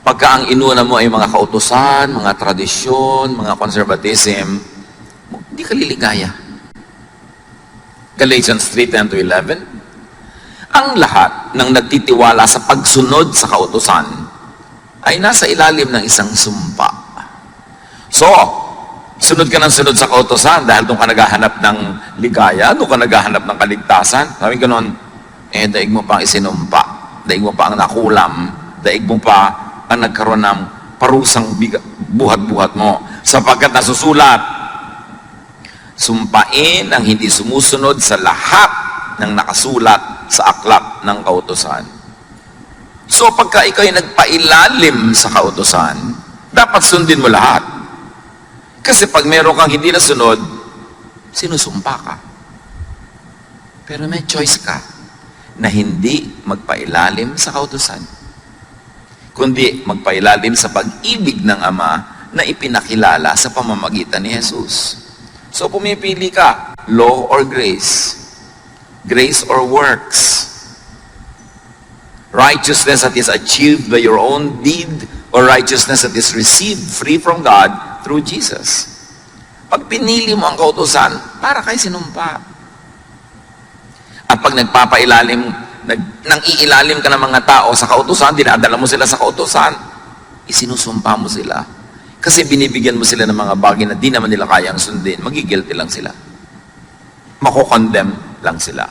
Pagka ang inuna mo ay mga kautusan, mga tradisyon, mga conservatism, hindi ka liligaya. Galatians 3:10-11. Ang lahat ng nagtitiwala sa pagsunod sa kautusan ay nasa ilalim ng isang sumpa. So, sunod ka ng sunod sa kautusan dahil doon ka naghahanap ng ligaya, doon ka naghahanap ng kaligtasan. Sabi ko noon, daig mo pa ang isinumpa, daig mo pa ang nakulam, daig mo pa ang nagkaroon ng parusang buhat-buhat mo. Sapagkat nasusulat, sumpain ang hindi sumusunod sa lahat ng nakasulat sa aklat ng kautusan. So pagka ikaw ay nagpailalim sa kautusan, dapat sundin mo lahat. Kasi pag meron kang hindi nasunod, sinusumpa ka. Pero may choice ka na hindi magpailalim sa kautusan, kundi magpailalim sa pag-ibig ng Ama na ipinakilala sa pamamagitan ni Jesus. So pumipili ka, law or grace? Grace or works? Righteousness that is achieved by your own deed or righteousness that is received free from God through Jesus? Pag pinili mo ang kautusan, para kay sinumpa. At pag nagpapailalim, nang iilalim ka ng mga tao sa kautusan, dinadala mo sila sa kautusan, isinusumpa mo sila. Kasi binibigyan mo sila ng mga bagay na di naman nila kayang sundin. Magigilty lang sila. Makokondemn lang sila.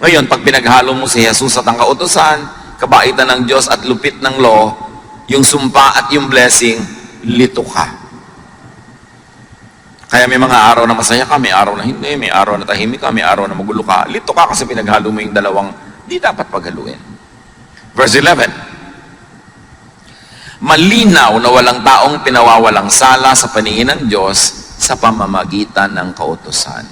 Ngayon, pag pinaghalo mo si Jesus at ang kautusan, kabaitan ng Diyos at lupit ng law, yung sumpa at yung blessing, lito ka. Kaya may mga araw na masaya ka, may araw na hindi, may araw na tahimik ka, may araw na magulo ka. Lito ka kasi pinaghalo mo yung dalawang di dapat paghaluin. Verse 11. Malinaw na walang taong pinawawalang sala sa paningin ng Diyos sa pamamagitan ng kautusan.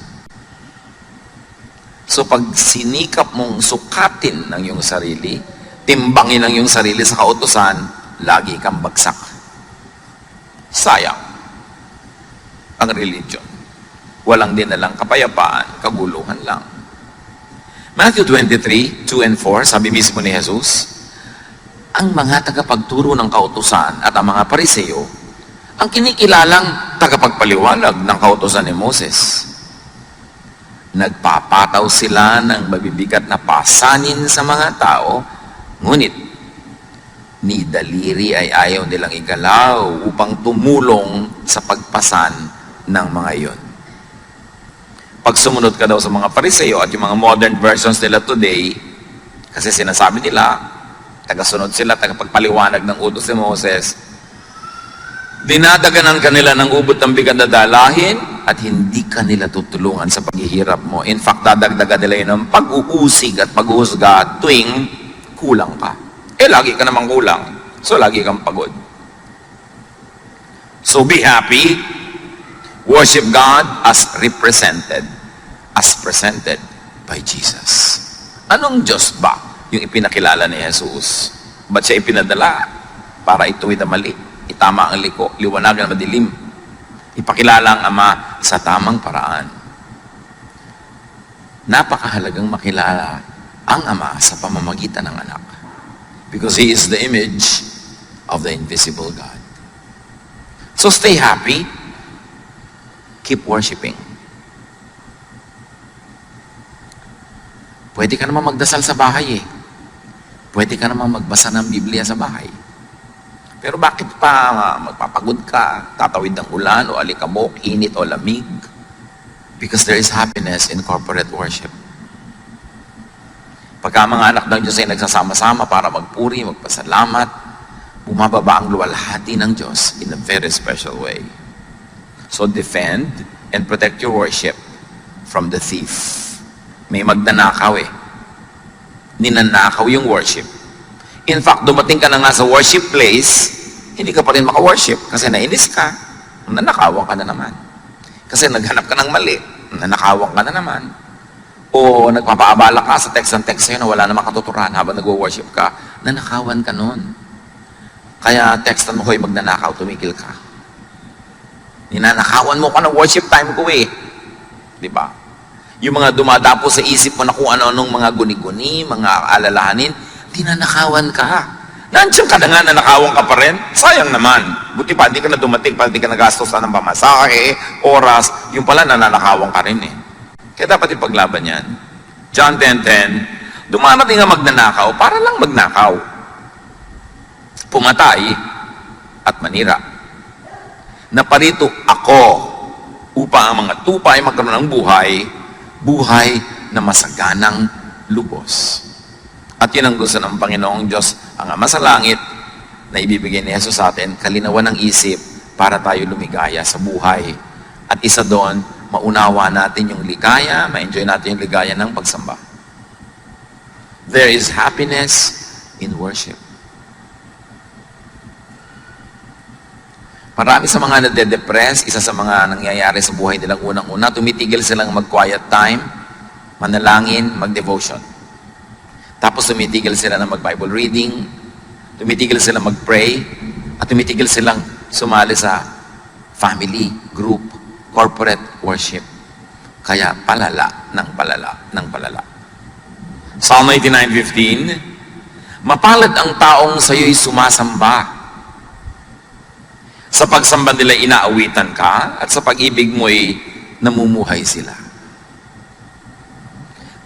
So pag sinikap mong sukatin ng iyong sarili, timbangin ang iyong sarili sa kautusan, lagi kang bagsak. Sayang ang religion. Walang dinalang kapayapaan, kaguluhan lang. Matthew 23:2 and 4, sabi mismo ni Jesus, ang mga tagapagturo ng kautusan at ang mga Pariseo, ang kinikilalang tagapagpaliwanag ng kautusan ni Moses. Nagpapataw sila ng mabibigat na pasanin sa mga tao, ngunit ni daliri ay ayaw nilang igalaw upang tumulong sa pagpasan ng mga iyon. Pag sumunod ka daw sa mga Pariseo at yung mga modern versions nila today, kasi sinasabi nila, tagasunod sila, tagapagpaliwanag ng utos ni Moses, dinadaganan kanila ng ubot ng bigat na dalahin at hindi kanila tutulungan sa paghihirap mo. In fact, dadagdagan nila yun ng pag-uusig at pag-uhusga tuwing kulang ka. Lagi ka namang kulang. So, lagi kang pagod. So, be happy. Worship God as represented, as presented by Jesus. Anong Diyos ba yung ipinakilala ni Jesus? Ba't siya ipinadala? Para ituwid ang mali, itama ang liko, liwanagan ang madilim, ipakilala ang Ama sa tamang paraan. Napakahalagang makilala ang Ama sa pamamagitan ng anak. Because He is the image of the invisible God. So stay happy. Keep worshiping. Pwede ka naman magdasal sa bahay eh. Pwede ka naman magbasa ng Biblia sa bahay. Pero bakit pa magpapagod ka, tatawid ng ulan o alikabok, init o lamig? Because there is happiness in corporate worship. Pagka mga anak ng Diyos ay nagsasama-sama para magpuri, magpasalamat, bumababa ang luwalhati ng Diyos in a very special way. So defend and protect your worship from the thief. May magnanakaw eh. Ninanakaw yung worship. In fact, dumating ka na nga sa worship place, hindi ka pa rin maka-worship kasi nainis ka, nanakawan ka na naman. Kasi naghanap ka ng mali, nanakawan ka na naman. O nagpapaabala ka sa text ng text sa'yo na wala namang katuturan habang nag-worship ka, nanakawan ka nun. Kaya textan mo ko, magnanakaw, tumigil ka. Ninanakawan mo ka ng worship time ko eh. Di ba? Yung mga dumadapo sa isip mo na kung ano-anong mga guni-guni, mga alalahanin, tinanakawan ka. Nandiyan ka na nga, nanakawang ka pa rin. Sayang naman. Buti pa, hindi ka na dumating, pa hindi ka nagastos na ng pamasahe, oras, yung pala nananakawang ka rin eh. Kaya dapat ipaglaban yan. John 10:10, dumarating nga magnanakaw para lang magnakaw. Pumatay at manira. Naparito ako upang ang mga tupa ay magkaroon ng buhay na masaganang lubos. At yun ang gusto ng Panginoong Diyos, ang Ama sa langit, na ibibigay ni Jesus sa atin, kalinawan ng isip para tayo lumigaya sa buhay. At isa doon, maunawa natin yung ligaya, ma-enjoy natin yung ligaya ng pagsamba. There is happiness in worship. Marami sa mga nade-depress, isa sa mga nangyayari sa buhay nilang unang-una, tumitigil silang mag-quiet time, manalangin, mag-devotion. Tapos tumitigil sila na mag-Bible reading, tumitigil sila mag-pray, at tumitigil silang sumali sa family, group, corporate worship. Kaya palala ng palala. Psalm 89:15, mapalad ang taong sa'yo'y sumasamba. Sa pagsamba nila inaawitan ka, at sa pag-ibig mo'y namumuhay sila.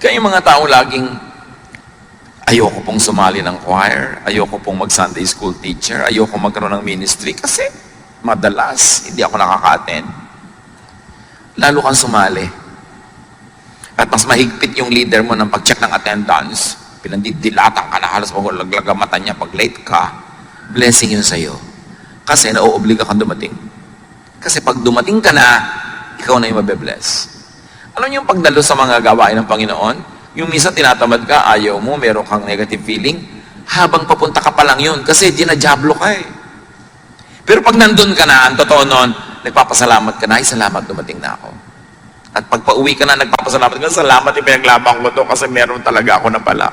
Kaya yung mga taong laging ayoko pong sumali ng choir, ayoko pong mag-Sunday school teacher, ayoko magkaroon ng ministry kasi madalas hindi ako nakaka-attend. Lalo kang sumali. At mas mahigpit yung leader mo ng pag-check ng attendance, pinandidilatan ka na halos maglaglag ang mata niya pag late ka, blessing yun sa'yo. Kasi nauobliga kang dumating. Kasi pag dumating ka na, ikaw na yung mabe-bless. Alam niyo yung pagdalo sa mga gawain ng Panginoon? Yung minsan tinatamad ka, ayaw mo, meron kang negative feeling, habang papunta ka pa lang yun, kasi dinajablo ka eh. Pero pag nandun ka na, ang totoo nun, nagpapasalamat ka na, ay salamat, dumating na ako. At pag pauwi ka na, nagpapasalamat ka, salamat, ipinaglabang ko to, kasi meron talaga ako na pala.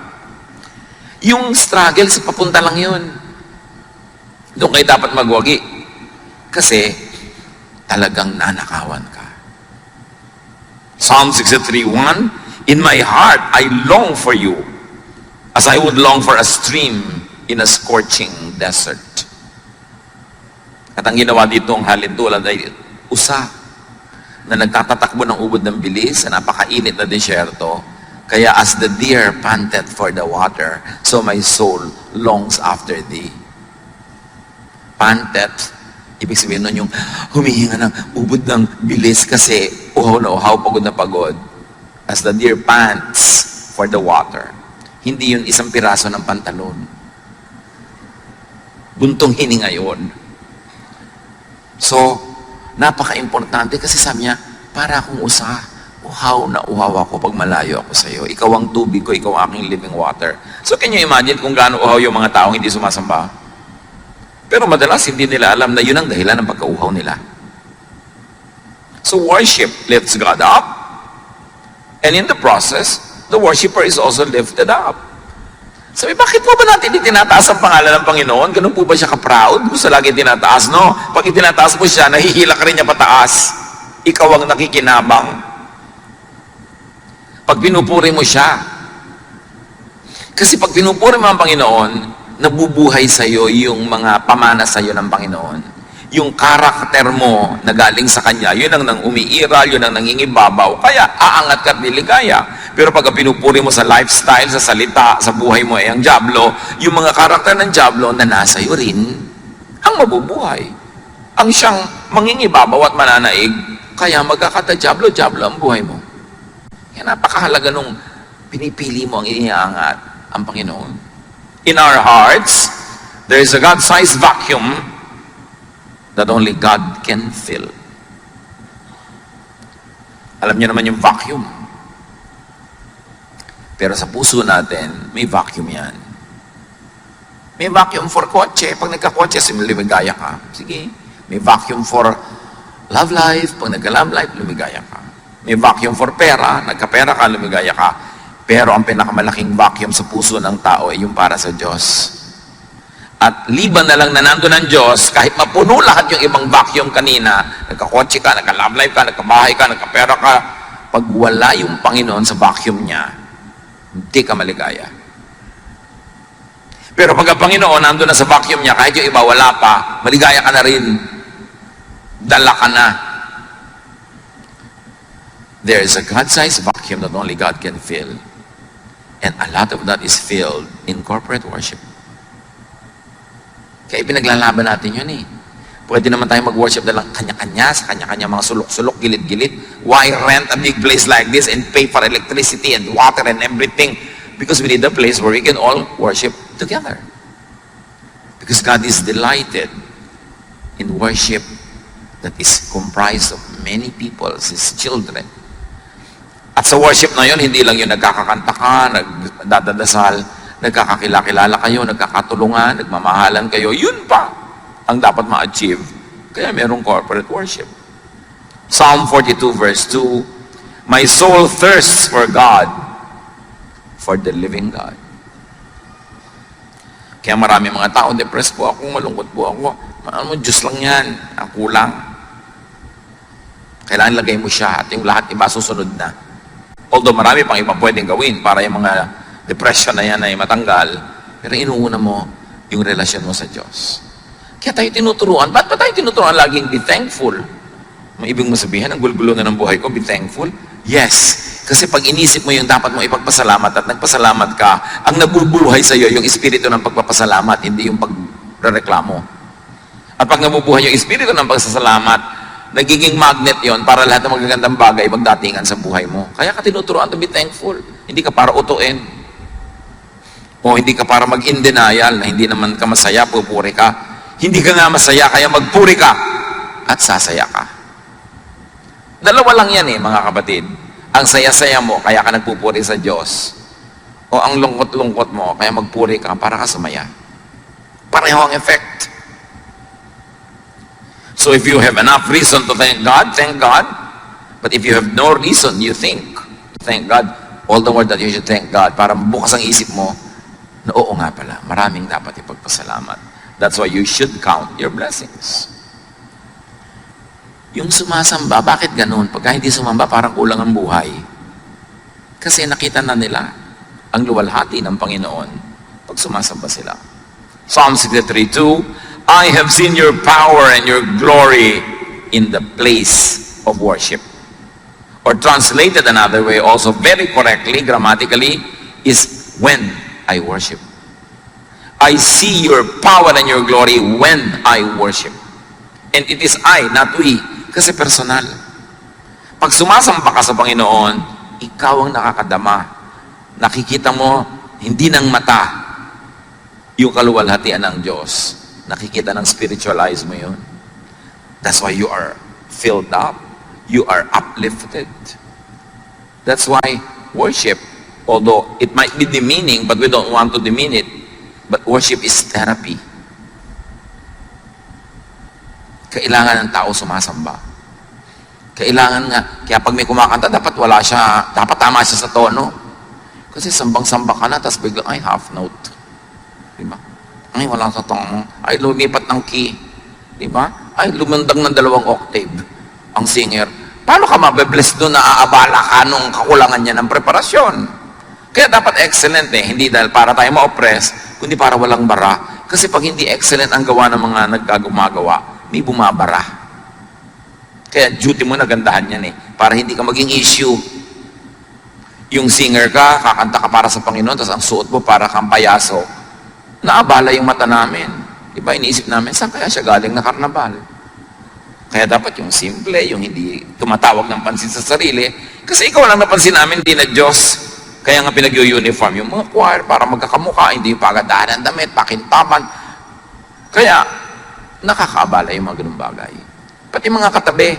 Yung struggle, sa papunta lang yun. Doon kayo dapat magwagi. Kasi, talagang nanakawan ka. Psalm 63:1, in my heart, I long for you, as I would long for a stream in a scorching desert. At ang ginawa dito ang halintulad ay usa na nagtatatakbo ng ubod ng bilis sa napakainit na desyerto. Kaya as the deer panted for the water, so my soul longs after thee. Panted, ibig sabihin nun yung humihinga ng ubod ng bilis kasi uhaw na uhaw, pagod na pagod. As the deer pants for the water. Hindi yun isang piraso ng pantalon. Buntong hininga yun. So, napaka-importante kasi sabi niya, para akong usa, uhaw na uhaw ako pag malayo ako sa iyo. Ikaw ang tubig ko, ikaw ang aking living water. So, can you imagine kung gaano uhaw yung mga taong hindi sumasamba? Pero madalas hindi nila alam na yun ang dahilan ng pagkauhaw nila. So, worship lifts God up. And in the process, the worshiper is also lifted up. Sabi, bakit po ba natin itinataas ang pangalan ng Panginoon? Ganun po ba siya ka-proud? Gusto lagi tinataas, no? Pag itinataas mo siya, nahihila ka rin niya pataas. Ikaw ang nakikinabang. Pag pinupuri mo siya. Kasi pag pinupuri mo ang Panginoon, nabubuhay sa iyo yung mga pamana sa iyo ng Panginoon. Yung karakter mo na galing sa Kanya, yun ang nang umiiral, yun ang nangingibabaw. Kaya, aangat ka at niligaya. Pero pag pinupuri mo sa lifestyle, sa salita, sa buhay mo ay ang dyablo, yung mga karakter ng dyablo na nasa iyo rin, ang mabubuhay. Ang siyang mangingibabaw at mananaig, kaya magkakata-dyablo ang buhay mo. Kaya napakahalaga nung pinipili mo ang iniangat ang Panginoon. In our hearts, there is a God-sized vacuum that only God can fill. Alam niyo naman yung vacuum. Pero sa puso natin, may vacuum yan. May vacuum for kotse. Pag nagka-kotse, lumigaya ka. Sige. May vacuum for love life. Pag nagka-love life, lumigaya ka. May vacuum for pera. Nagka-pera ka, lumigaya ka. Pero ang pinakamalaking vacuum sa puso ng tao ay yung para sa Diyos. At liban na lang na nandun ang Diyos, kahit mapuno lahat yung ibang vacuum kanina, nagka-kotse ka, nagka-love life ka, nagka-bahay ka, nagka-pera ka, pag wala yung Panginoon sa vacuum niya, hindi ka maligaya. Pero pag ang Panginoon nandun na sa vacuum niya, kahit yung iba wala pa, maligaya ka na rin. Dala ka na. There is a God-sized vacuum that only God can fill. And a lot of that is filled in corporate worship. Kaya pinaglalaban natin yun eh. Pwede naman tayo mag-worship na lang kanya-kanya, sa kanya-kanya mga sulok-sulok, gilid-gilid. Why rent a big place like this and pay for electricity and water and everything? Because we need a place where we can all worship together. Because God is delighted in worship that is comprised of many people, His children. At sa worship na yun, hindi lang yung nagkakakanta ka, nagdadasal, nagkakakilala kayo, nagkakatulungan, nagmamahalan kayo. Yun pa ang dapat ma-achieve. Kaya merong corporate worship. Psalm 42 verse 2, my soul thirsts for God, for the living God. Kaya marami mga tao, depressed po ako, malungkot po ako. Ano, Diyos lang yan, ako lang. Kailangan lagay mo siya at yung lahat iba susunod na. Although marami pang iba pwedeng gawin para yung mga depression na yan ay matanggal, pero inuuna mo yung relasyon mo sa Diyos. Kaya tayo tinuturuan. Ba't ba tayo tinuturuan laging be thankful? May ibig mo sabihin, ang gulgulo na ng buhay ko, be thankful? Yes. Kasi pag inisip mo yung dapat mo ipagpasalamat at nagpasalamat ka, ang nabubuluhay sa iyo yung espiritu ng pagpapasalamat, hindi yung pagreklamo. At pag nabubuhay yung espiritu ng pagsasalamat, nagiging magnet yon para lahat ng magagandang bagay magdatingan sa buhay mo. Kaya ka tinuturuan to be thankful. Hindi ka para utuin. O hindi ka para mag-in denial na hindi naman ka masaya, pupuri ka. Hindi ka nga masaya, kaya magpuri ka at sasaya ka. Dalawa lang yan mga kapatid. Ang saya-saya mo, kaya ka nagpupuri sa Diyos. O ang lungkot-lungkot mo, kaya magpuri ka para ka sumaya. Pareho ang effect. So if you have enough reason to thank God, thank God. But if you have no reason, you think to thank God, all the more that you should thank God para bukas ang isip mo na oo nga pala, maraming dapat ipagpasalamat. That's why you should count your blessings. Yung sumasamba, bakit ganun? Pagka hindi sumamba, parang kulang ang buhay. Kasi nakita na nila ang luwalhati ng Panginoon pag sumasamba sila. Psalm 63:2, I have seen your power and your glory in the place of worship. Or translated another way, also very correctly, grammatically, is when I worship. I see your power and your glory when I worship. And it is I, not we. Kasi personal. Pag sumasamba ka sa Panginoon, ikaw ang nakakadama. Nakikita mo, hindi ng mata, yung kaluwalhatian ng Diyos. Nakikita ng spiritual eyes mo yun. That's why you are filled up. You are uplifted. That's why worship, although it might be demeaning, but we don't want to demean it, but worship is therapy. Kailangan ng tao sumasamba. Kailangan nga, kaya pag may kumakanta, dapat wala siya, dapat tama siya sa tono. Kasi sambang-samba ka na, tapos biglang, ay, half note. Diba? Ay, wala sa tono. Ay, lumipat ng key. Diba? Ay, lumundag ng 2 octave ang singer. Paano ka mabe-bless doon na aabala ka nung kakulangan niya ng preparasyon? Kaya dapat excellent hindi dahil para tayo ma-oppress, kundi para walang bara. Kasi pag hindi excellent ang gawa ng mga nagkagumagawa, may bumabara. Kaya duty mo na gandahan yan para hindi ka maging issue. Yung singer ka, kakanta ka para sa Panginoon, tapos ang suot mo para kang payaso. Naabala yung mata namin. Diba, iniisip namin, saan kaya siya galing na karnabal? Kaya dapat yung simple, yung hindi tumatawag ng pansin sa sarili. Kasi ikaw lang napansin namin, hindi na Diyos. Kaya nga pinag-uniform yung mga choir para magkakamukha, hindi yung pagadahan ng damit, pakintaman. Kaya, nakakaabala yung mga ganung bagay. Pati mga katabi.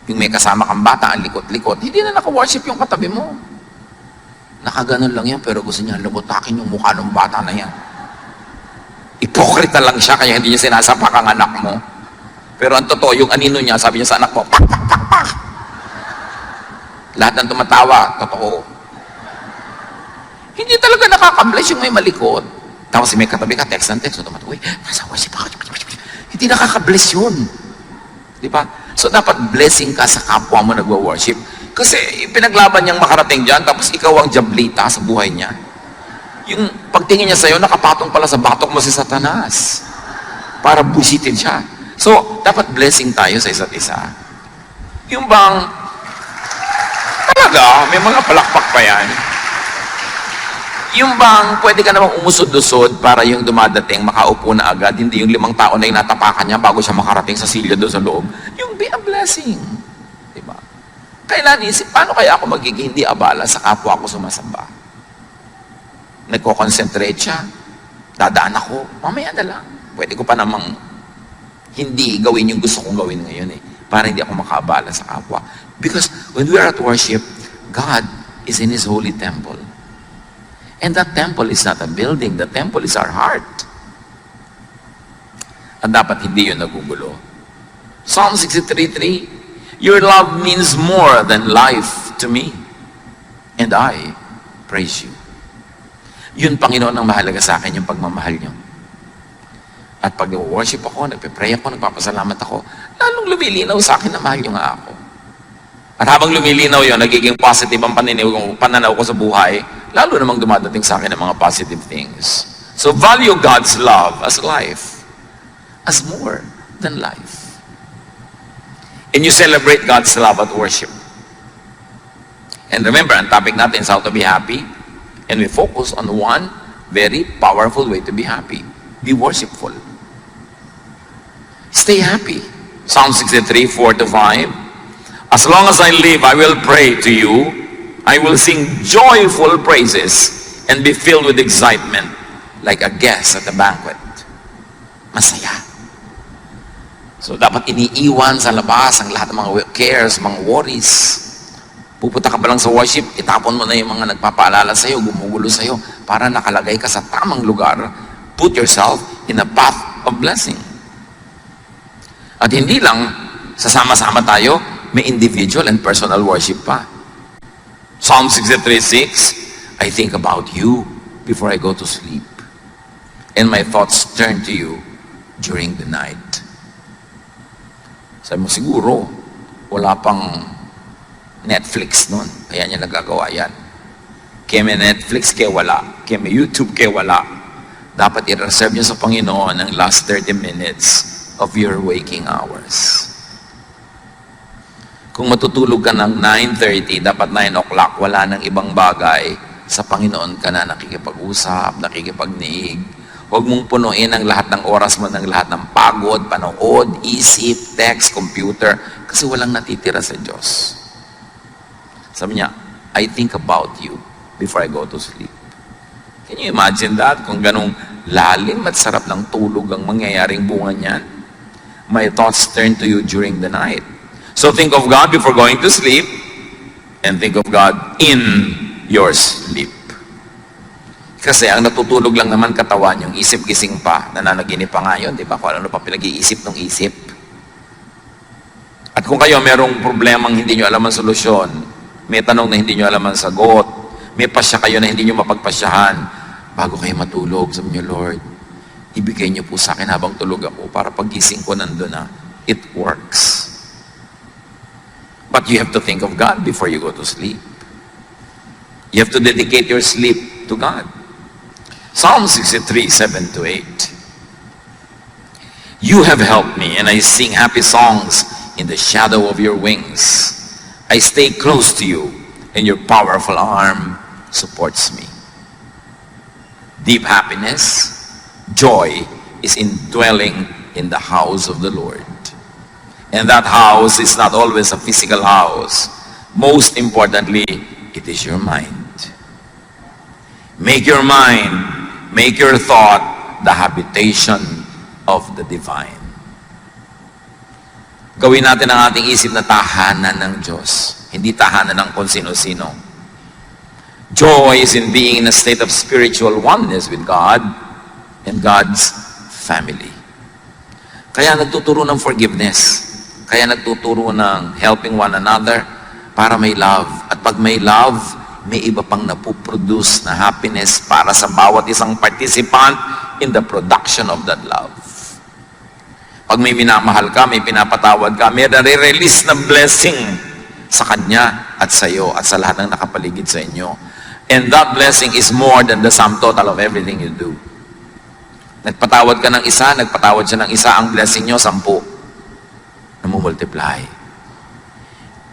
Yung may kasama kang bata, ang likot-likot, hindi na naka-worship yung katabi mo. Nakaganon lang yan, pero gusto niya lubutakin yung mukha ng bata na yan. Ipokrita lang siya, kaya hindi niya sinasapak ang anak mo. Pero ang totoo, yung anino niya, sabi niya sa anak mo, pak, pak, pak, pak. Lahat ng tumatawa, totoo. Hindi talaga nakaka-bless yung may malikot. Tapos may katabi ka, text and text, so tumatawa, nasa worship ako. Hindi nakaka-bless yun. Di ba? So dapat blessing ka sa kapwa mo nagwa-worship. Kasi pinaglaban niyang makarating dyan, tapos ikaw ang jablita sa buhay niya. yung pagtingin niya sa'yo, nakapatong pala sa batok mo si Satanas. Para busitin siya. So, dapat blessing tayo sa isa't isa. Yung bang, talaga, may mga palakpak pa yan. Yung bang, pwede ka namang umusod-usod para yung dumadating, makaupo na agad, hindi yung 5 tao na yung natapakan niya bago siya makarating sa silya doon sa loob. Yung be a blessing. Diba? Kailan isip, paano kaya ako magiging hindi abala sa kapwa ko sumasamba? Nagko-concentrate siya, dadaan ako, mamaya na lang. Pwede ko pa namang hindi gawin yung gusto kong gawin ngayon para hindi ako makaabala sa kapwa. Because when we are at worship, God is in His holy temple. And that temple is not a building. The temple is our heart. At dapat hindi yun nagugulo. Psalm 63:3, your love means more than life to me. And I praise you. Yun, Panginoon, ang mahalaga sa akin, yung pagmamahal niyo. At pag worship ako, nagpe-pray ako, nagpapasalamat ako, lalong lumilinaw sa akin na mahal niyo nga ako. At habang lumilinaw yun, nagiging positive ang pananaw ko sa buhay, lalo namang dumadating sa akin ng mga positive things. So value God's love as life, as more than life. And you celebrate God's love at worship. And remember, ang topic natin is how to be happy. And we focus on one very powerful way to be happy. Be worshipful. Stay happy. Psalm 63:4-5. As long as I live, I will pray to you. I will sing joyful praises and be filled with excitement like a guest at a banquet. Masaya. So dapat iniiwan sa labas ang lahat ng mga cares, mga worries. Pupunta ka pa lang sa worship, itapon mo na yung mga nagpapaalala sa'yo, gumugulo sa'yo, para nakalagay ka sa tamang lugar. Put yourself in a path of blessing. At hindi lang, sasama-sama tayo, may individual and personal worship pa. Psalm 63:6, I think about you before I go to sleep. And my thoughts turn to you during the night. Sabi mo, siguro, wala pang Netflix nun. Kaya niya nagagawa yan. Kaya may Netflix, kaya wala. Kaya may YouTube, kaya wala. Dapat i-reserve niyo sa Panginoon ang last 30 minutes of your waking hours. Kung matutulog ka ng 9:30, dapat 9 o'clock, wala nang ibang bagay, sa Panginoon ka na nakikipag-usap, nakikipagniig. Huwag mong punuin ang lahat ng oras mo ng lahat ng pagod, panood, isip, text, computer, kasi walang natitira sa Diyos. Sabi niya, I think about you before I go to sleep. Can you imagine that? Kung ganong lalim at sarap ng tulog ang mangyayaring bunga niyan, my thoughts turn to you during the night. So think of God before going to sleep, and think of God in your sleep. Kasi ang natutulog lang naman katawan, yung isip gising pa, nananaginip pa nga yun, di ba? Kung ano pa pinag-iisip ng isip. At kung kayo merong problemang hindi nyo alam ang solusyon, may tanong na hindi nyo alam ang sagot, may pasya kayo na hindi nyo mapagpasyahan, bago kayo matulog, sabi nyo, Lord, ibigay nyo po sa akin habang tulog ako para paggising ko nandun na, it works. But you have to think of God before you go to sleep. You have to dedicate your sleep to God. Psalm 63:7-8. You have helped me, and I sing happy songs in the shadow of your wings. I stay close to you, and your powerful arm supports me. Deep happiness, joy is in dwelling in the house of the Lord. And that house is not always a physical house. Most importantly, it is your mind. Make your mind, make your thought the habitation of the divine. Gawin natin ang ating isip na tahanan ng Diyos, hindi tahanan ng kung sino-sino. Joy is in being in a state of spiritual oneness with God and God's family. Kaya nagtuturo ng forgiveness. Kaya nagtuturo ng helping one another para may love. At pag may love, may iba pang napuproduce na happiness para sa bawat isang participant in the production of that love. Pag may minamahal ka, may pinapatawad ka, may nare-release na blessing sa kanya at sa iyo at sa lahat ng nakapaligid sa inyo. And that blessing is more than the sum total of everything you do. Nagpatawad ka ng isa, nagpatawad siya ng isa, ang blessing nyo, 10. Namumultiply.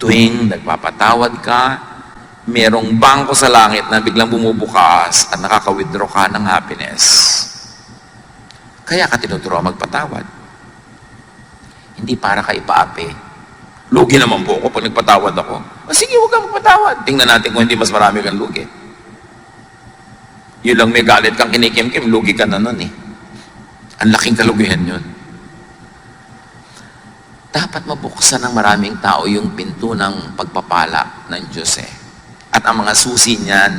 Tuwing nagpapatawad ka, merong bangko sa langit na biglang bumubukas at nakaka-withdraw ka ng happiness. Kaya ka tinuturo magpatawad. Hindi para ka ipaapi. Lugi naman po ako pag nagpatawad ako. O sige, huwag kang magpatawad. Tingnan natin kung hindi mas marami kang lugi. Yun lang may galit kang kinikim-kim, lugi ka na nun eh. Ang laking kalugihan yun. Dapat mabuksan ng maraming tao yung pinto ng pagpapala ng Diyos eh. At ang mga susi niyan,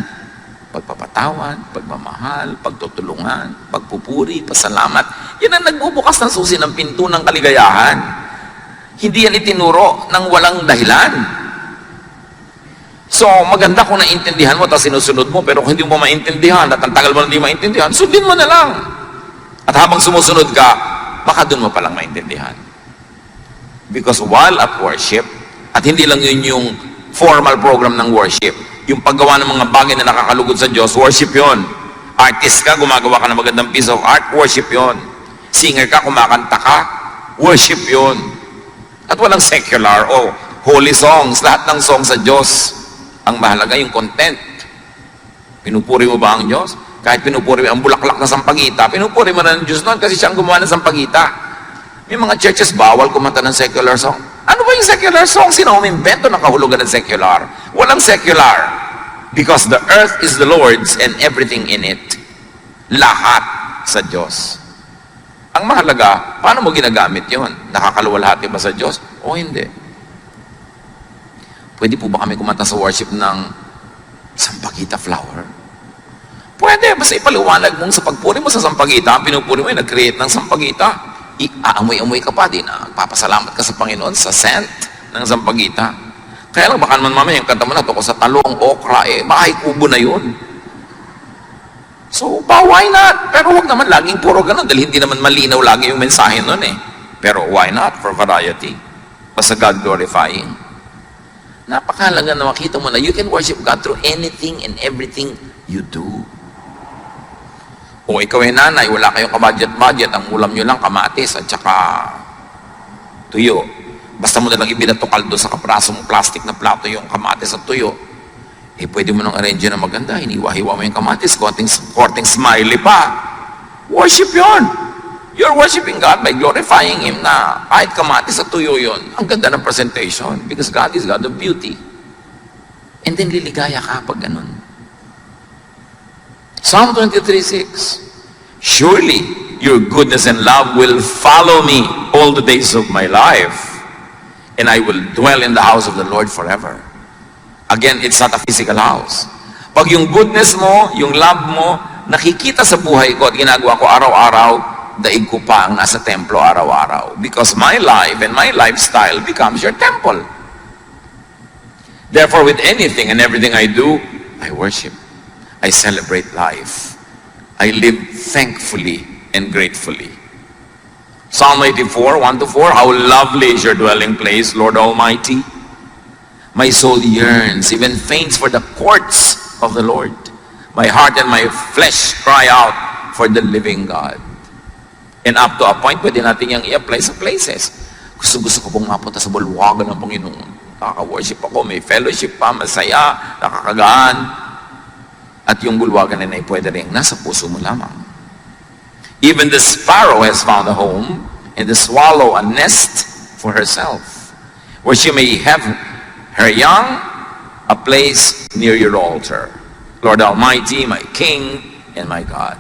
pagpapatawad, pagmamahal, pagtutulungan, pagpupuri, pasalamat. Yan ang nagbubukas ng susi ng pinto ng kaligayahan. Hindi yan itinuro ng walang dahilan. So, maganda kung naintindihan mo, tapos sinusunod mo, pero kung hindi mo maintindihan, at ang tagal mo na hindi maintindihan, sundin mo na lang. At habang sumusunod ka, baka doon mo palang maintindihan. Because while at worship, at hindi lang yun yung formal program ng worship, yung paggawa ng mga bagay na nakakalugod sa Diyos, worship yun. Artist ka, gumagawa ka ng magandang piece of art, worship yun. Singer ka, kumakanta ka, worship yun. At walang secular o holy songs, lahat ng songs sa Diyos. Ang mahalaga yung content. Pinupuri mo ba ang Diyos? Kahit pinupuri mo ang bulaklak na sampagita, pinupuri mo na ng Diyos noon kasi siya ang gumawa ng sampagita. May mga churches, bawal kumanta ng secular song. Ano ba yung secular song? Sino umimbento ng kahulugan ng secular? Walang secular. Because the earth is the Lord's and everything in it. Lahat sa Diyos. Ang mahalaga, paano mo ginagamit yun? Nakakaluwalhati ba sa Diyos? O hindi? Pwede po ba kami kumanta sa worship ng sampagita flower? Pwede, basta ipaliwanag mong sa pagpuri mo sa sampagita, ang pinupuri mo ay nag-create ng sampagita. Aamoy-amoy ka pa din, papasalamat ka sa Panginoon sa scent ng sampagita. Kaya lang, baka naman mamaya yung kanta mo na tungkol sa talong, okra, bahay kubo na yun. So, why not? Pero wag naman laging puro ganun, dahil hindi naman malinaw lagi yung mensahe nun eh. Pero why not? For variety. Basta God glorifying. Napakahalaga na makita mo na you can worship God through anything and everything you do. O ikaw ay nanay, wala kayong kabudget-budget, ang ulam nyo lang kamatis at saka tuyo. Basta mo na lang ibinato kaldo sa kapraso mong plastic na plato yung kamatis at tuyo. Pwede mo nang arrange na maganda, hiniwa-hiwa mo yung kamatis, korting smiley pa. Worship yun. You're worshiping God by glorifying Him na kahit kamatis at tuyo yun, ang ganda ng presentation because God is God of beauty. And then liligaya ka pag ganun. Psalm 23:6. Surely your goodness and love will follow me all the days of my life, and I will dwell in the house of the Lord forever. Again, it's not a physical house. Pag yung goodness mo, yung love mo, nakikita sa buhay ko at ginagawa ko araw-araw, daig ko pa ang nasa templo araw-araw. Because my life and my lifestyle becomes your temple. Therefore, with anything and everything I do, I worship. I celebrate life. I live thankfully and gratefully. Psalm 84, 1-4, how lovely is your dwelling place, Lord Almighty. My soul yearns, even faints for the courts of the Lord. My heart and my flesh cry out for the living God. And up to a point, pwede natin yung i-apply sa places. Gusto ko pong mapunta sa bulwagan ng Panginoon. Nakaka-worship ako, may fellowship pa, masaya, nakakagaan. At yung bulwagan na pwede rin nasa puso mo lamang. Even the sparrow has found a home, and the swallow a nest for herself, where she may have her young, a place near your altar. Lord Almighty, my King, and my God.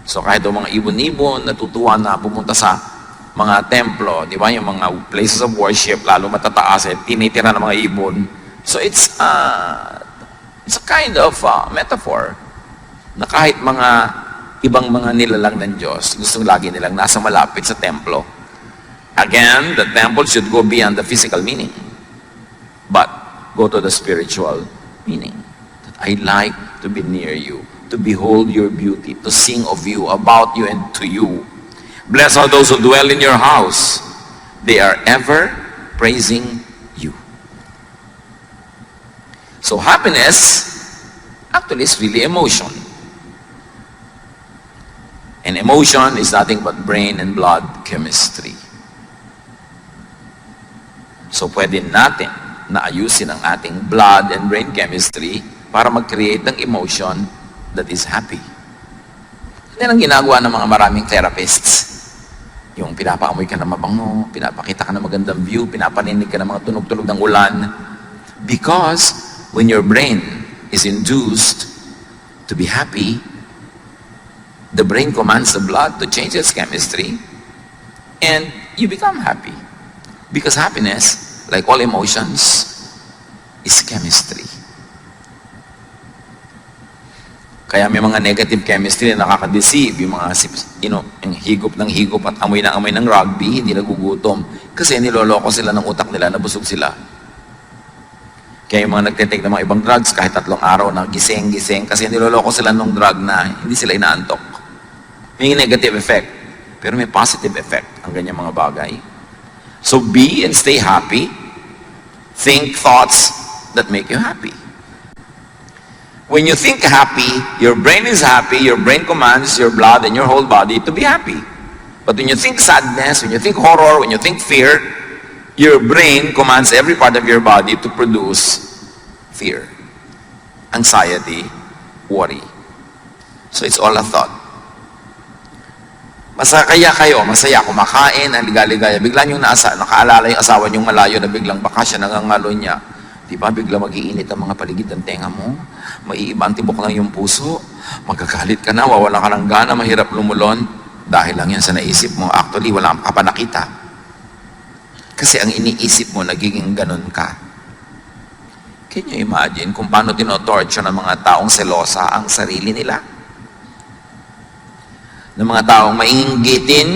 So kahit yung mga ibon-ibon, natutuwa na pumunta sa mga templo, di ba, yung mga places of worship, lalo matataas, tinitira ng mga ibon. So it's a kind of metaphor na kahit mga ibang mga nilalang ng Diyos, gustong lagi nilang nasa malapit sa templo. Again, the temple should go beyond the physical meaning, but go to the spiritual meaning. That I like to be near you, to behold your beauty, to sing of you, about you, and to you. Blessed are those who dwell in your house. They are ever praising you. So happiness Actually, it's really emotion. And emotion is nothing but brain and blood chemistry. So pwede natin na ayusin ang ating blood and brain chemistry para mag-create ng emotion that is happy. Yan ang ginagawa ng mga maraming therapists. Yung pinapaamoy ka na mabango, pinapakita ka na magandang view, pinapaninig ka ng mga tunog-tunog ng ulan. Because when your brain is induced to be happy, the brain commands the blood to change its chemistry and you become happy. Because happiness, like all emotions, is chemistry. Kaya may mga negative chemistry na nakaka-deceive, yung mga, yung higop ng higop at amoy ng rugby, hindi nagugutom. Kasi niloloko sila ng utak nila, nabusog sila. Kaya yung mga nagtitake ng mga ibang drugs, kahit 3 araw na gising-gising, kasi niloloko sila ng drug na hindi sila inaantok. May negative effect, pero may positive effect ang ganyan mga bagay. So be and stay happy. Think thoughts that make you happy. When you think happy, your brain is happy, your brain commands your blood and your whole body to be happy. But when you think sadness, when you think horror, when you think fear, your brain commands every part of your body to produce fear, anxiety, worry. So it's all a thought. Masaya kayo, masaya, kumakain, aligaligaya, bigla niyong nakaalala yung asawa niyong malayo na biglang baka siya nangangalo niya. Di ba, bigla mag-iinit ang mga paligid ng tenga mo, maiiba ang tibok lang yung puso, magagalit ka na, wawala ka ng gana, mahirap lumulon, dahil lang yan sa naisip mo. Actually, wala ka pa nakita. Kasi ang iniisip mo, nagiging ganun ka. Can you imagine kung paano tinotorture ng mga taong selosa ang sarili nila? Ng mga taong mainggitin,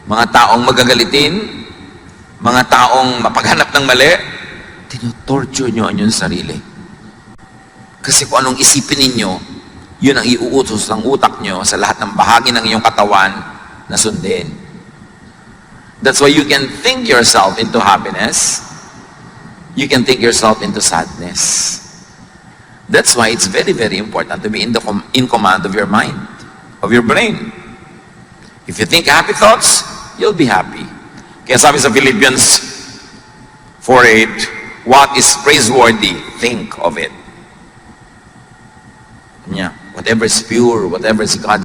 mga taong magagalitin, mga taong mapaghanap ng mali, tinotorture nyo ang inyong sarili. Kasi kung anong isipin ninyo, yun ang iuutos ng utak nyo sa lahat ng bahagi ng iyong katawan na sundin. That's why you can think yourself into happiness. You can think yourself into sadness. That's why it's very, very important to be in command of your mind, of your brain. If you think happy thoughts, you'll be happy. Kaya sabi sa Philippians 4:8, what is praiseworthy, think of it. Yeah, whatever is pure, whatever is God.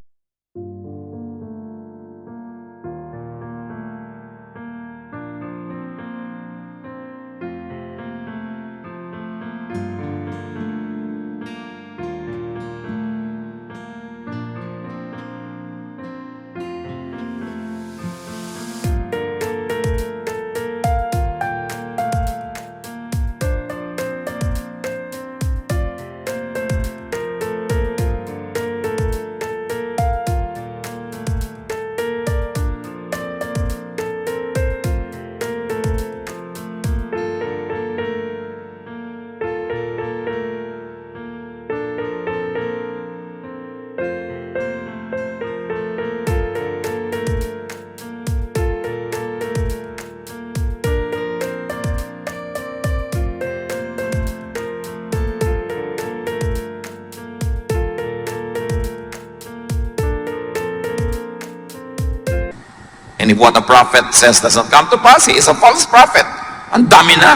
And if what a prophet says does not come to pass, he is a false prophet. Ang dami na.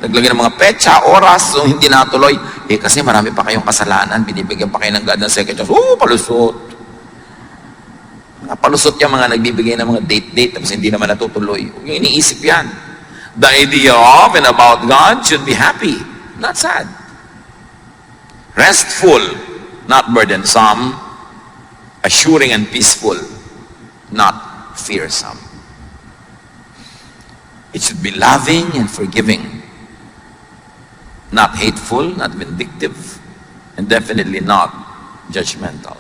Naglagay ng mga petsa, oras, so hindi natuloy. Kasi marami pa kayong kasalanan, binibigyan pa kayo ng God ng second chance. Palusot. Palusot yung mga nagbibigay ng mga date, tapos hindi naman natutuloy. Yung iniisip yan. The idea of and about God should be happy, not sad. Restful, not burdensome. Assuring and peaceful, not fearsome. It should be loving and forgiving, not hateful, not vindictive, and definitely not judgmental.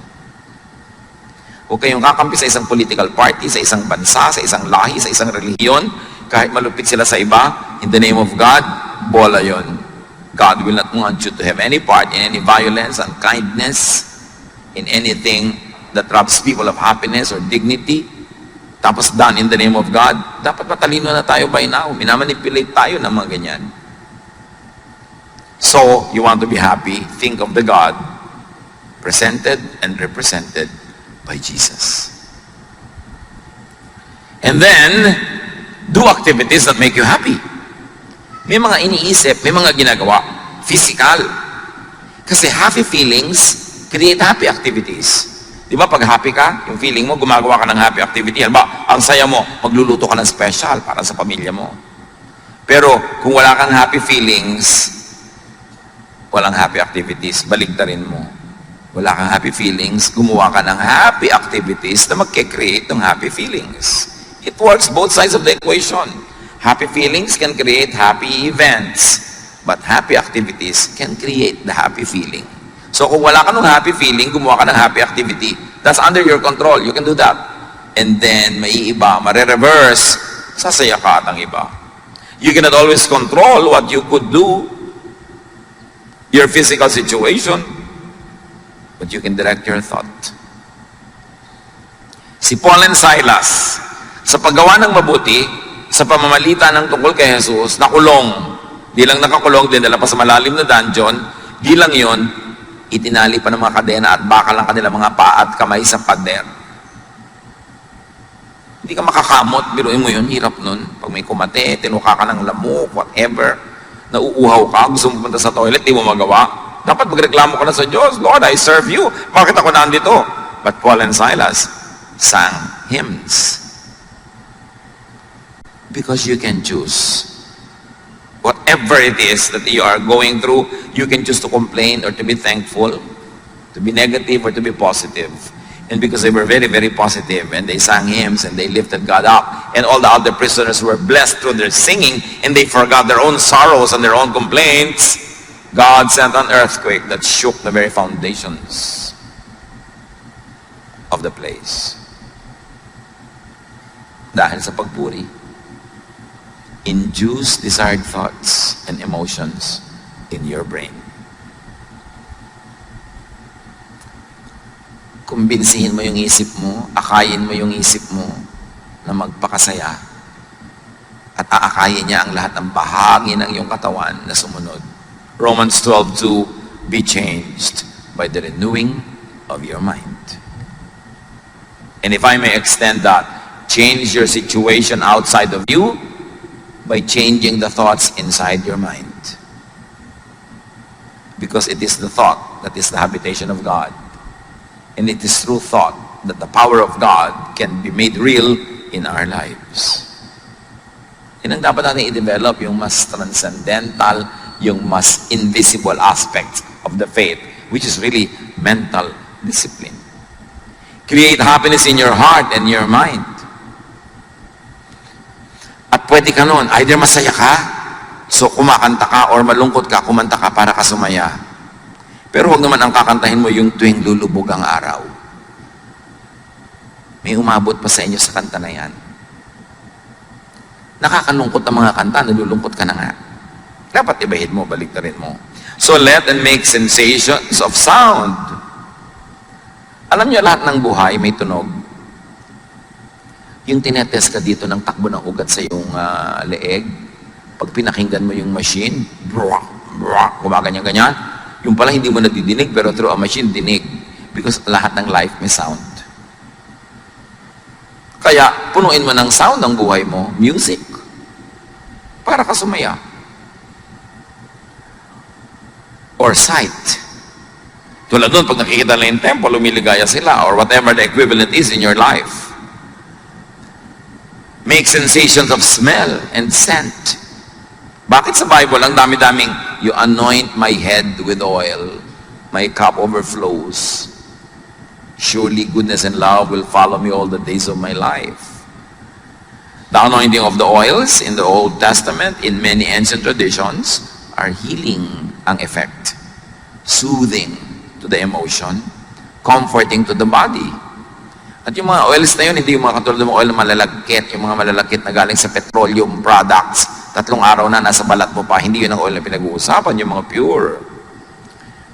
Huwag kayong kakampi sa isang political party, sa isang bansa, sa isang lahi, sa isang relihiyon, kahit malupit sila sa iba, in the name of God, bola yon. God will not want you to have any part in any violence, unkindness, in anything that robs people of happiness or dignity. Tapos done in the name of God, dapat matalino na tayo by now. Minamanipulate tayo ng mga ganyan. So, you want to be happy, think of the God presented and represented by Jesus. And then, do activities that make you happy. May mga iniisip, may mga ginagawa, physical. Kasi happy feelings create happy activities. Di ba pag happy ka, yung feeling mo, gumagawa ka ng happy activity. Ba, ang saya mo, magluluto ka ng special para sa pamilya mo. Pero kung wala kang happy feelings, walang happy activities, baligtarin mo. Wala kang happy feelings, gumawa ka ng happy activities na magkikreate ng happy feelings. It works both sides of the equation. Happy feelings can create happy events, but happy activities can create the happy feeling. So kung wala ka ng happy feeling, gumawa ka ng happy activity, that's under your control. You can do that. And then, may iba, mare-reverse, sasaya ka at ang iba. You cannot always control what you could do, your physical situation, but you can direct your thought. Si Paul and Silas, sa paggawa ng mabuti, sa pamamagitan ng tungkol kay Jesus, nakulong. Di lang nakakulong, dinala pa sa malalim na dungeon, di lang yon, itinali pa ng mga kadena at bakal ang kanilang mga paa at kamay sa pader. Hindi ka makakamot, biruin mo yun, hirap nun. Pag may kumate, tinuka ka ng lamok, whatever, nauuhaw ka, gusto mo punta sa toilet, di mo magawa. Dapat magreklamo ka na sa Diyos, Lord, I serve you. Bakit ako nandito? But Paul and Silas sang hymns. Because you can choose. Whatever it is that you are going through, you can choose to complain or to be thankful, to be negative or to be positive. And because they were very, very positive, and they sang hymns, and they lifted God up, and all the other prisoners were blessed through their singing, and they forgot their own sorrows and their own complaints, God sent an earthquake that shook the very foundations of the place. Dahil sa pagpuri, induce desired thoughts and emotions in your brain. Kumbinsihin mo yung isip mo, akayin mo yung isip mo na magpakasaya at aakayin niya ang lahat ng bahagi ng iyong katawan na sumunod. Romans 12:2, be changed by the renewing of your mind. And if I may extend that, change your situation outside of you by changing the thoughts inside your mind. Because it is the thought that is the habitation of God. And it is through thought that the power of God can be made real in our lives. Yan ang dapat natin i-develop, yung mas transcendental, yung mas invisible aspects of the faith, which is really mental discipline. Create happiness in your heart and your mind. At pwede ka nun, either masaya ka, so kumakanta ka, or malungkot ka, kumanta ka para ka sumaya. Pero huwag naman ang kakantahin mo yung tuwing lulubog ang araw. May umabot pa sa inyo sa kanta na yan. Nakakalungkot ang mga kanta, nalulungkot ka na nga. Dapat ibahid mo, baliktarin mo. So let and make sensations of sound. Alam niyo, lahat ng buhay may tunog. Yung tinetest ka dito ng takbo ng ugat sa iyong leeg, pag pinakinggan mo yung machine, gumaganyan-ganyan, yung pala hindi mo nadidinig, pero through a machine, dinig. Because lahat ng life may sound. Kaya, punuin mo ng sound ang buhay mo, music, para ka sumaya. Or sight. Tulad nun, pag nakikita lang yung temple, lumiligaya sila, or whatever the equivalent is in your life. Make sensations of smell and scent. Bakit sa Bible, ang dami-daming, you anoint my head with oil, my cup overflows. Surely goodness and love will follow me all the days of my life. The anointing of the oils in the Old Testament, in many ancient traditions, are healing ang effect. Soothing to the emotion, comforting to the body. At yung mga oils na yun, hindi yung mga katulad ng oil na malalagkit, yung mga malalagkit na galing sa petroleum products, 3 araw na nasa balat mo pa, hindi yun ang oil na pinag-uusapan, yung mga pure.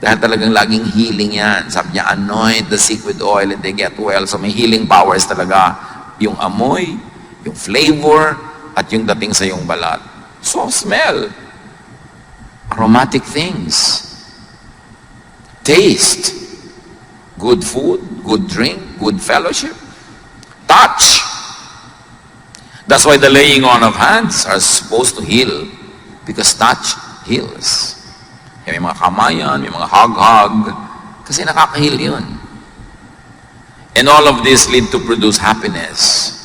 Dahil talagang laging healing yan. Sabi niya, anoint the sick with oil and they get well. So may healing powers talaga. Yung amoy, yung flavor, at yung dating sa yung balat. So smell. aromatic things. Taste. Good food, good drink, good fellowship. Touch. That's why the laying on of hands are supposed to heal. Because touch heals. May mga kamayan, may mga hug-hug. Kasi nakaka-heal yun. And all of this lead to produce happiness.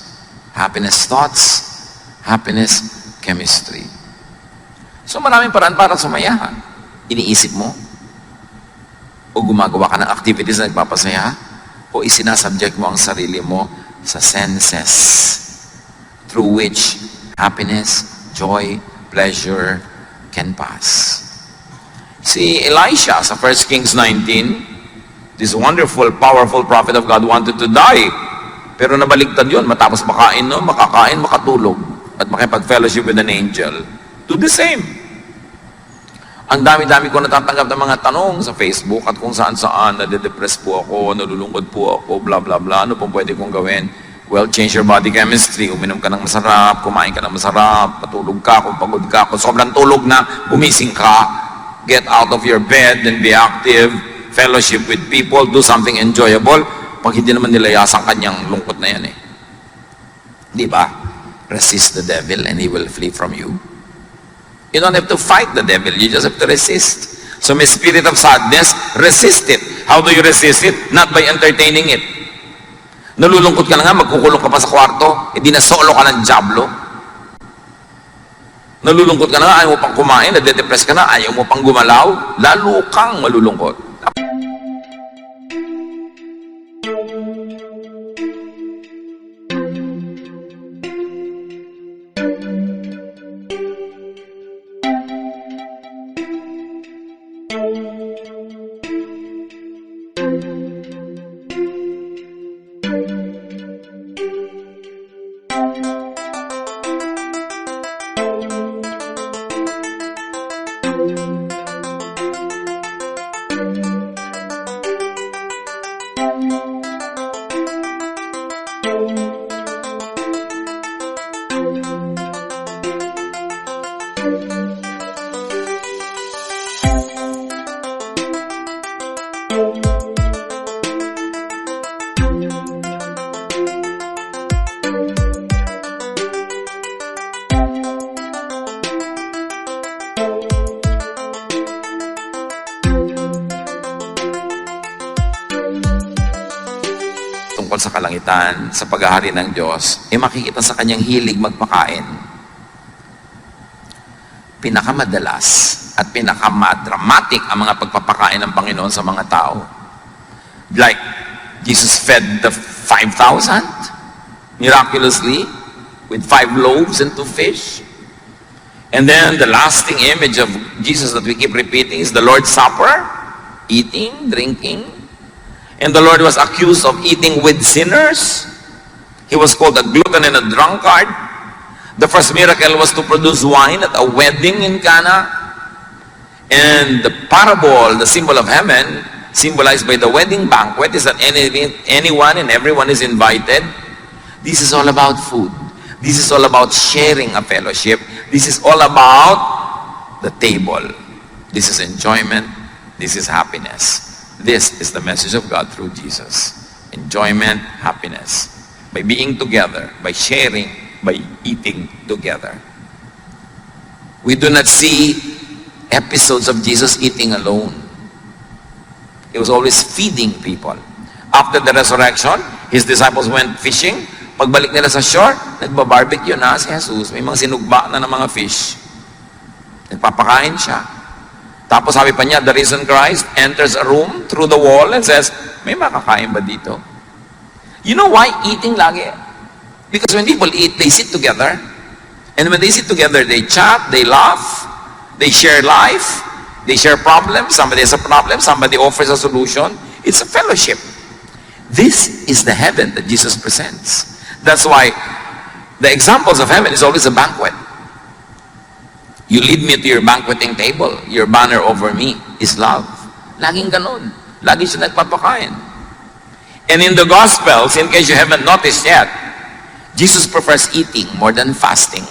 Happiness thoughts, happiness chemistry. So maraming paraan para sumaya. Iniisip mo, o gumagawa ka ng activities na nagpapasaya, o isinasubject mo ang sarili mo sa senses through which happiness, joy, pleasure can pass. Si Elisha sa 1 Kings 19, this wonderful, powerful prophet of God wanted to die. Pero nabaligtad yun, matapos makakain, makatulog, at makipag-fellowship with an angel. Do the same. Ang dami-dami ko natatanggap ng mga tanong sa Facebook at kung saan-saan, nade-depress po ako, nalulungkod po ako, blah, blah, blah. Ano pong pwede kong gawin? Well, change your body chemistry. Uminom ka ng masarap, kumain ka ng masarap, patulog ka, kung pagod ka, kung sobrang tulog na, gumising ka. Get out of your bed and be active. Fellowship with people, do something enjoyable. Pag hindi naman nilayasan kanyang lungkot na yan eh. Di ba? Resist the devil and he will flee from you. You don't have to fight the devil, you just have to resist. So may spirit of sadness, resist it. How do you resist it? Not by entertaining it. Nalulungkot ka na nga, magkukulong ka pa sa kwarto, hindi na solo ka ng diablo. Nalulungkot ka na nga, ayaw mo pang kumain, nade-depress ka na, ayaw mo pang gumalaw, lalo kang malulungkot. Tungkol sa kalangitan, sa paghahari ng Diyos, makikita sa kanyang hilig magpakain. Pinakamadalas at pinakamadramatic ang mga pagpapakain ng Panginoon sa mga tao. Like, Jesus fed the 5,000 miraculously with 5 loaves and 2 fish. And then the lasting image of Jesus that we keep repeating is the Lord's Supper, eating, drinking. And the Lord was accused of eating with sinners. He was called a glutton and a drunkard. The first miracle was to produce wine at a wedding in Cana. And the parable, the symbol of heaven, symbolized by the wedding banquet, is that anyone and everyone is invited. This is all about food. This is all about sharing a fellowship. This is all about the table. This is enjoyment. This is happiness. This is the message of God through Jesus. Enjoyment, happiness. By being together, by sharing, by eating together. We do not see episodes of Jesus eating alone. He was always feeding people. After the resurrection, his disciples went fishing. Pagbalik nila sa shore, nagbabarbecue na si Jesus. May mga sinugba na ng mga fish. Nagpapakain siya. Tapos sabi pa niya, the risen Christ enters a room through the wall and says, may makakain ba dito? You know why eating lagi? Because when people eat, they sit together. And when they sit together, they chat, they laugh, they share life, they share problems. Somebody has a problem, somebody offers a solution. It's a fellowship. This is the heaven that Jesus presents. That's why the examples of heaven is always a banquet. You lead me to your banqueting table. Your banner over me is love. Laging ganun. Lagi siya nagpapakain. And in the Gospels, in case you haven't noticed yet, Jesus prefers eating more than fasting.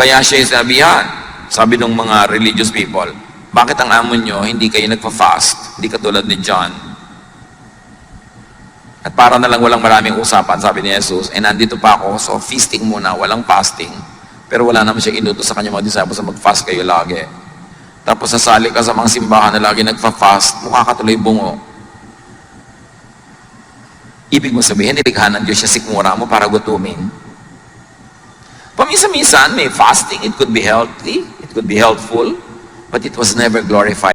Kaya siya yung sinabihan. Sabi ng mga religious people, bakit ang amo nyo, hindi kayo nagpa-fast? Hindi katulad ni John. At para na lang walang maraming usapan, sabi ni Jesus, nandito pa ako, so feasting muna, walang fasting. Pero wala naman siya inutos sa kanya mga disciples na mag-fast kayo lagi. Tapos sasali ka sa mga simbahan na lagi nagpa-fast, mukha ka tuloy bungo. Ibig mo sabihin, nilikha ng Diyos siya sikmura mo para gutumin. Paminsan-minsan, may fasting, it could be healthy, it could be helpful, but it was never glorified.